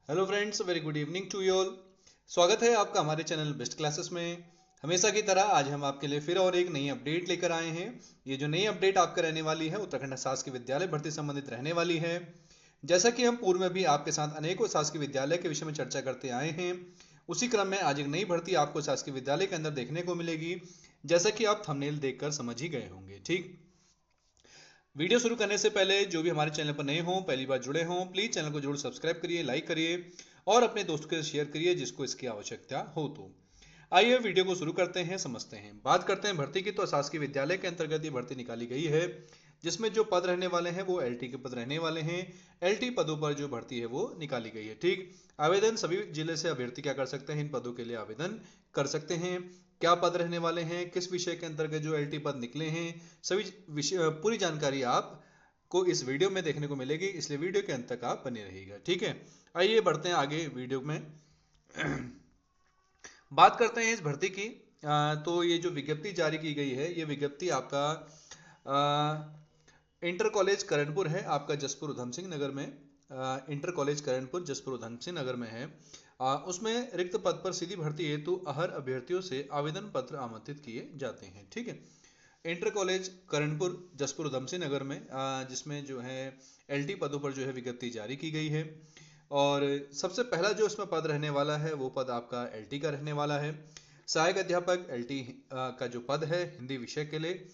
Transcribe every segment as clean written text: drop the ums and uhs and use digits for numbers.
Hello friends, very good evening to you all. स्वागत है आपका हमारे चैनल बेस्ट क्लासेस में। हमेशा की तरह आज हम आपके लिए फिर और एक नई अपडेट लेकर आए हैं। ये जो नई अपडेट आपका रहने वाली है उत्तराखंड शासकीय विद्यालय भर्ती संबंधित रहने वाली है। जैसा कि हम पूर्व में भी आपके साथ अनेकों शासकीय विद्यालय के विषय में चर्चा करते आए हैं, उसी क्रम में आज एक नई भर्ती आपको शासकीय विद्यालय के अंदर देखने को मिलेगी, जैसा कि आप थंबनेल देखकर समझ ही गए होंगे। ठीक, वीडियो शुरू करने से पहले जो भी हमारे चैनल पर नए हों, पहली बार जुड़े हों, प्लीज चैनल को जरूर सब्सक्राइब करिए, लाइक करिए और अपने दोस्तों के साथ शेयर करिए जिसको इसकी आवश्यकता हो तो। आइए वीडियो को शुरू करते हैं, समझते हैं। बात करते हैं भर्ती की, तो शासकीय विद्यालय के अंतर्गत ये भर्ती निकाली गई है, जिसमें जो पद रहने वाले हैं वो एलटी के पद रहने वाले हैं। एलटी पदों पर जो भर्ती है वो निकाली गई है। ठीक, आवेदन सभी जिले से अभ्यर्थी क्या कर सकते हैं, इन पदों के लिए आवेदन कर सकते हैं। क्या पद रहने वाले हैं, किस विषय के अंतर्गत जो एलटी पद निकले हैं, सभी विषय पूरी जानकारी आपको इस वीडियो में देखने को मिलेगी, इसलिए वीडियो के अंत तक आप बने रहिएगा। ठीक है, आइए बढ़ते हैं आगे वीडियो में। बात करते हैं इस भर्ती की। तो ये जो विज्ञप्ति जारी की गई है, ये विज्ञप्ति आपका इंटर कॉलेज करणपुर है, आपका जसपुर उधम सिंह नगर में। इंटर कॉलेज करणपुर जसपुर उधम सिंह नगर में है। उसमें रिक्त पद पर सीधी भर्ती हेतु अहर अभ्यर्थियों से आवेदन पत्र आमंत्रित किए जाते हैं। ठीक है, इंटर कॉलेज करणपुर जसपुर उधम सिंह नगर में जिसमें जो है एलटी पदों पर जो है विज्ञप्ति जारी की गई है। और सबसे पहला जो इसमें पद रहने वाला है वो पद आपका एलटी का रहने वाला है। सहायक अध्यापक एलटी का जो पद है हिंदी विषय के लिए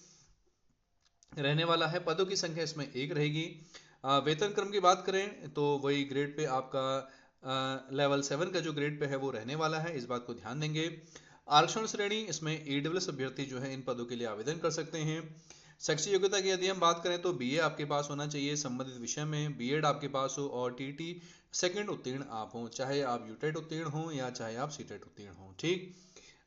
रहने वाला है। पदों की संख्या इसमें एक रहेगी। वेतन क्रम की बात करें तो वही ग्रेड पे आपका लेवल 7 का जो ग्रेड पे है वो रहने वाला है, इस बात को ध्यान देंगे। आरक्षण श्रेणी इसमें ईडब्ल्यूएस अभ्यर्थी जो है इन पदों के लिए आवेदन कर सकते हैं। शैक्षिक योग्यता की यदि हम बात करें तो बीए आपके पास होना चाहिए संबंधित विषय में, बीएड आपके पास हो और टीटी सेकंड उत्तीर्ण आप हो, चाहे आप यूटेट उत्तीर्ण हो या चाहे आप सीटेट उत्तीर्ण हो। ठीक,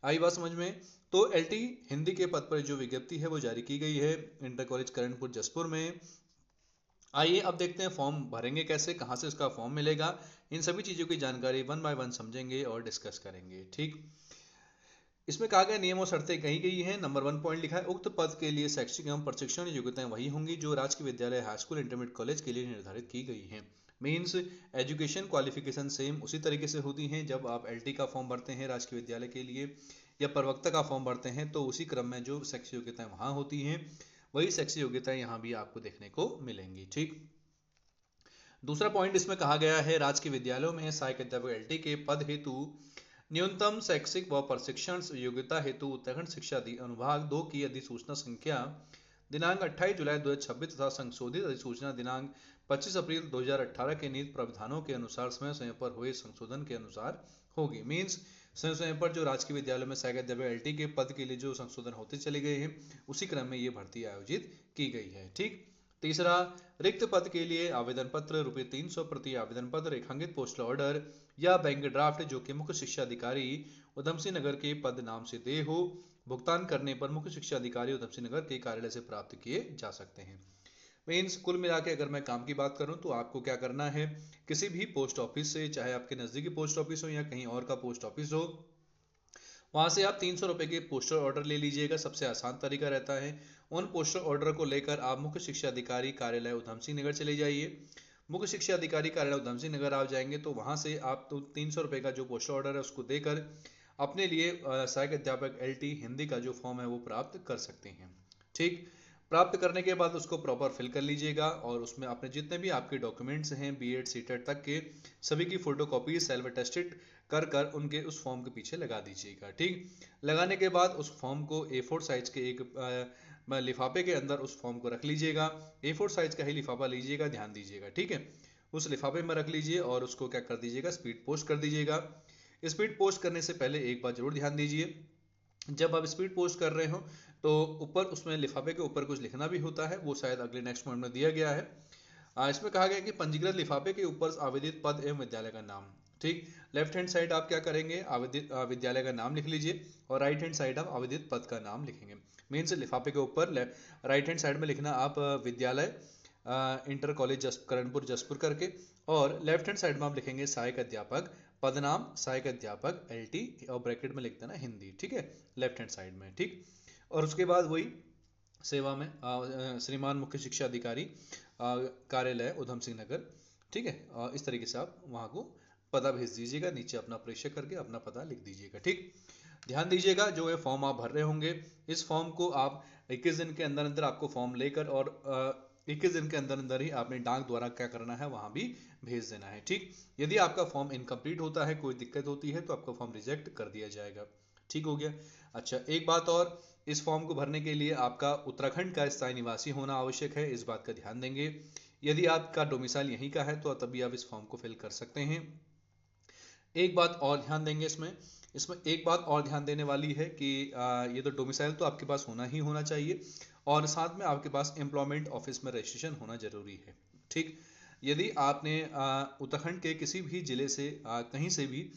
आई बात समझ में। तो एलटी हिंदी के पद पर जो विज्ञप्ति है वो जारी की गई है इंटर कॉलेज करणपुर जसपुर में। आइए अब देखते हैं फॉर्म भरेंगे कैसे, कहाँ से इसका फॉर्म मिलेगा। इन सभी चीज़ों की जानकारी वन बाय वन समझेंगे और डिस्कस करेंगे। ठीक, इसमें कहा गया नियम और शर्तें कही गई हैं। नंबर 1 पॉइंट लिखा है, उक्त पद के लिए शैक्षिक एवं प्रशिक्षण योग्यताएं वही होंगी जो राजकीय विद्यालय, हाई स्कूल, इंटरमीडिएट कॉलेज के लिए निर्धारित की गई हैं। मीन्स एजुकेशन क्वालिफिकेशन सेम उसी तरीके से होती हैं। जब आप एलटी का फॉर्म भरते हैं राजकीय विद्यालय के लिए या प्रवक्ता का फॉर्म भरते हैं तो उसी क्रम में जो शैक्षिक योग्यताएं वहाँ होती हैं वही शैक्षिक योग्यताएं यहाँ भी आपको देखने को मिलेंगी। ठीक, दूसरा पॉइंट इसमें कहा गया है, राजकीय विद्यालयों में सहायक अध्यापक एलटी के पद हेतु न्यूनतम शैक्षिक व प्रशिक्षण योग्यता हेतु उत्तराखंड शिक्षा अनुभाग 2 की अधिसूचना संख्या दिनांक 28 जुलाई 2026 तथा संशोधित अधिसूचना दिनांक 25 अप्रैल 2018 के नीति प्रावधानों के अनुसार समय समय पर हुए संशोधन के अनुसार होगी। मीन्स समय समय पर जो राजकीय विद्यालयों में सहायक अध्यापक एलटी के पद के लिए जो संशोधन होते चले गए हैं उसी क्रम में ये भर्ती आयोजित की गई है। ठीक, तीसरा, रिक्त पद के लिए आवेदन पत्र ₹300 प्रति आवेदन पत्र, रेखांकित पोस्टल ऑर्डर या बैंक ड्राफ्ट जो कि मुख्य शिक्षा अधिकारी उधम सिंह नगर के पद नाम से देय हो, भुगतान करने पर मुख्य शिक्षा अधिकारी उधम सिंह नगर के कार्यालय से प्राप्त किए जा सकते हैं। मीन्स कुल मिला के अगर मैं काम की बात करूं तो आपको क्या करना है, किसी भी पोस्ट ऑफिस से, चाहे आपके नज़दीकी पोस्ट ऑफिस हो या कहीं और का पोस्ट ऑफिस हो, वहां से आप 300 रुपए के पोस्टर ऑर्डर ले लीजिएगा। सबसे आसान तरीका रहता है, उन पोस्टर ऑर्डर को लेकर आप मुख्य शिक्षा अधिकारी कार्यालय उधम सिंह नगर चले जाइए। मुख्य शिक्षा अधिकारी कार्यालय उधम सिंह नगर आप जाएंगे तो वहां से आप तो 300 रुपए का जो पोस्टर ऑर्डर है उसको देकर अपने लिए सहायक अध्यापक एलटी हिंदी का जो फॉर्म है वो प्राप्त कर सकते हैं। ठीक, प्राप्त करने के बाद उसको प्रॉपर फिल कर लीजिएगा और उसमें अपने जितने भी आपके डॉक्यूमेंट्स हैं बीएड सीटेड तक के सभी की फोटोकॉपी सेल्फ अटेस्टेड कर कर उनके उस फॉर्म के पीछे लगा दीजिएगा। ठीक, लगाने के बाद उस फॉर्म को A4 साइज के एक लिफाफे के अंदर उस फॉर्म को रख लीजिएगा। A4 साइज का ही लिफाफा लीजिएगा, ध्यान दीजिएगा। ठीक है, उस लिफाफे में रख लीजिए और उसको क्या कर दीजिएगा, स्पीड पोस्ट कर दीजिएगा। स्पीड पोस्ट करने से पहले एक बात जरूर ध्यान दीजिए, जब आप स्पीड पोस्ट कर रहे हो तो ऊपर उसमें लिफाफे के ऊपर कुछ लिखना भी होता है, वो शायद अगले नेक्स्ट पॉइंट में दिया गया है। इसमें कहा गया कि पंजीकृत लिफाफे के ऊपर आवेदित पद एवं विद्यालय का नाम। ठीक, लेफ्ट हैंड साइड आप क्या करेंगे, आवेदित विद्यालय का नाम लिख लीजिए और राइट हैंड साइड आप आवेदित पद का नाम लिखेंगे। मीन्स लिफाफे के ऊपर राइट हैंड साइड में लिखना आप विद्यालय इंटर कॉलेज करणपुर जसपुर करके, और लेफ्ट हैंड साइड में आप लिखेंगे सहायक अध्यापक पद नाम सहायक अध्यापक एलटी और ब्रैकेट में लिख देना हिंदी। ठीक है, लेफ्ट हैंड साइड में। ठीक, और उसके बाद वही सेवा में श्रीमान मुख्य शिक्षा अधिकारी कार्यालय उधम सिंह नगर। ठीक है, इस तरीके से आप वहाँ को पता भेज दीजिएगा, नीचे अपना प्रेषक करके अपना पता लिख दीजिएगा। ठीक, ध्यान दीजिएगा जो ये फॉर्म आप भर रहे होंगे, इस फॉर्म को आप 21 दिन के अंदर अंदर आपको फॉर्म लेकर और 21 दिन के अंदर अंदर ही आपने डाक द्वारा क्या करना है, वहां भी भेज देना है। ठीक, यदि आपका फॉर्म इनकम्प्लीट होता है, कोई दिक्कत होती है, तो आपका फॉर्म रिजेक्ट कर दिया जाएगा। ठीक हो गया। अच्छा, एक बात और, इस फॉर्म को भरने के लिए आपका उत्तराखंड का स्थायी निवासी होना आवश्यक है, इस बात का ध्यान देंगे। यदि आपका डोमिसाइल यहीं का है तो तभी आप इस फॉर्म को फिल कर सकते हैं। एक बात और ध्यान देंगे इसमें एक बात और ध्यान देने वाली है कि ये तो डोमिसाइल तो आपके पास होना ही होना चाहिए, और साथ में आपके पास एम्प्लॉयमेंट ऑफिस में रजिस्ट्रेशन होना जरूरी है। ठीक, यदि आपने उत्तराखंड के किसी भी जिले से कहीं से भी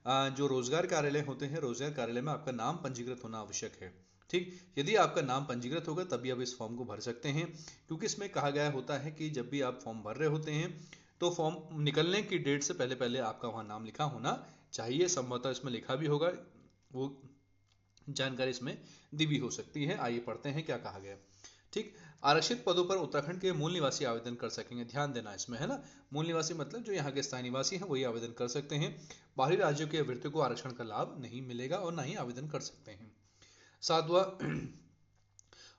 जो रोजगार कार्यालय होते हैं, रोजगार कार्यालय में आपका नाम पंजीकृत होना आवश्यक है। ठीक, यदि आपका नाम पंजीकृत होगा तभी आप इस फॉर्म को भर सकते हैं, क्योंकि इसमें कहा गया होता है कि जब भी आप फॉर्म भर रहे होते हैं तो फॉर्म निकलने की डेट से पहले पहले आपका वहां नाम लिखा होना चाहिए। संभवतः इसमें लिखा भी होगा, वो जानकारी इसमें दी भी हो सकती है। आइए पढ़ते हैं क्या कहा गया। ठीक, आरक्षित पदों पर उत्तराखंड के मूल निवासी आवेदन कर सकेंगे। ध्यान देना इसमें, है ना, मूल निवासी मतलब जो यहाँ के स्थायी निवासी हैं वही आवेदन कर सकते हैं। बाहरी राज्यों के अभ्यर्थियों को आरक्षण का लाभ नहीं मिलेगा और ना ही आवेदन कर सकते हैं। सातवां,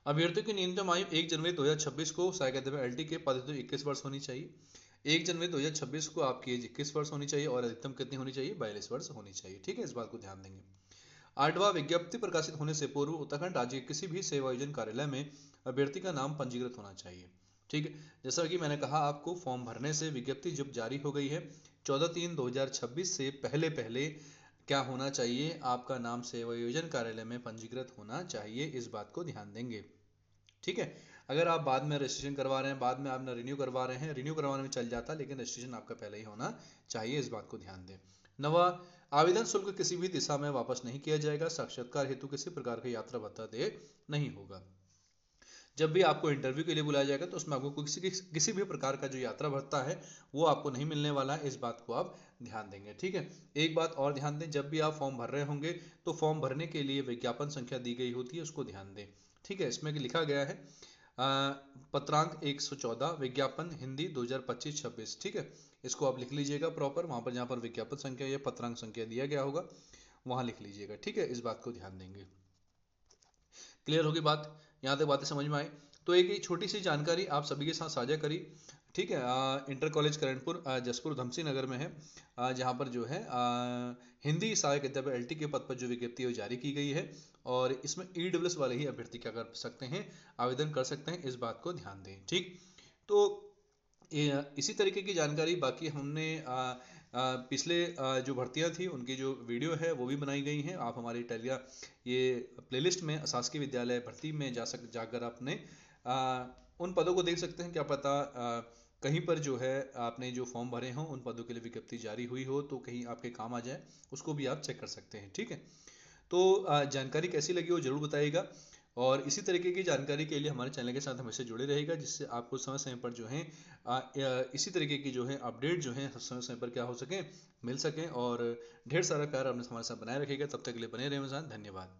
अभ्यर्थियों की न्यूनतम आयु 1 जनवरी 2026 को सहायक एलटी के पद हेतु 21 वर्ष होनी चाहिए। 1 जनवरी 2026 को आपकी एज 21 वर्ष होनी चाहिए और अधिकतम कितनी होनी चाहिए, 42 वर्ष होनी चाहिए। ठीक है, इस बात को ध्यान देंगे। 8वां, विज्ञप्ति प्रकाशित होने से पूर्व उत्तराखंड राज्य के किसी भी सेवायोजन कार्यालय में अभ्यर्थी का नाम पंजीकृत होना चाहिए। ठीक है, जैसा कि मैंने कहा आपको, फॉर्म भरने से विज्ञप्ति जब जारी हो गई है 14/3/2026 से पहले पहले क्या होना चाहिए, आपका नाम सेवायोजन कार्यालय में पंजीकृत होना चाहिए, इस बात को ध्यान देंगे। ठीक है, अगर आप बाद में रजिस्ट्रेशन करवा रहे हैं, बाद में आपने रिन्यू करवा रहे हैं, रिन्यू करवाने में चल जाता, लेकिन रजिस्ट्रेशन आपका पहले ही होना चाहिए, इस बात को ध्यान दें। 9वां, आवेदन शुल्क किसी भी दिशा में वापस नहीं किया जाएगा। साक्षात्कार हेतु किसी प्रकार का यात्रा भत्ता देय नहीं होगा। जब भी आपको इंटरव्यू के लिए बुलाया जाएगा तो उसमें आपको किसी भी प्रकार का जो यात्रा भत्ता है वो आपको नहीं मिलने वाला है, इस बात को आप ध्यान देंगे। ठीक है, एक बात और ध्यान दें, जब भी आप फॉर्म भर रहे होंगे तो फॉर्म भरने के लिए विज्ञापन संख्या दी गई होती है, उसको ध्यान दें। ठीक है, इसमें लिखा गया है पत्रांक 114 विज्ञापन हिंदी 2025-26। ठीक है, इसको आप लिख लीजिएगा प्रॉपर, वहां पर जहां पर विज्ञापन संख्या या पत्रांक संख्या दिया गया होगा वहां लिख लीजिएगा। ठीक है, इस बात को ध्यान देंगे। क्लियर होगी बात, यहाँ तक बातें समझ में आई? तो एक छोटी सी जानकारी आप सभी के साथ साझा करी। ठीक है, इंटर कॉलेज करणपुर जसपुर उधमसिंह नगर में है, जहाँ पर जो है हिंदी सहायक अध्यापक एलटी के पद पर जो विज्ञप्ति जारी की गई है, और इसमें ईडब्ल्यूएस वाले ही अभ्यर्थी क्या कर सकते हैं, आवेदन कर सकते हैं, इस बात को ध्यान दें। ठीक, तो इसी तरीके की जानकारी बाकी हमने पिछले जो भर्तियां थी उनकी जो वीडियो है वो भी बनाई गई हैं। आप हमारी टेलिया ये प्लेलिस्ट में शासकीय विद्यालय भर्ती में जाकर आपने उन पदों को देख सकते हैं। क्या पता कहीं पर जो है आपने जो फॉर्म भरे हों उन पदों के लिए विज्ञप्ति जारी हुई हो तो कहीं आपके काम आ जाए, उसको भी आप चेक कर सकते हैं। ठीक है, तो जानकारी कैसी लगी वो जरूर बताइएगा, और इसी तरीके की जानकारी के लिए हमारे चैनल के साथ हमेशा जुड़े रहेगा, जिससे आपको समय समय पर जो है इसी तरीके की जो है अपडेट जो है समय समय पर क्या हो सके, मिल सकें, और ढेर सारा प्यार अपने हमारे साथ बनाए रखिएगा। तब तक के लिए बने रहें मेरे साथ। धन्यवाद।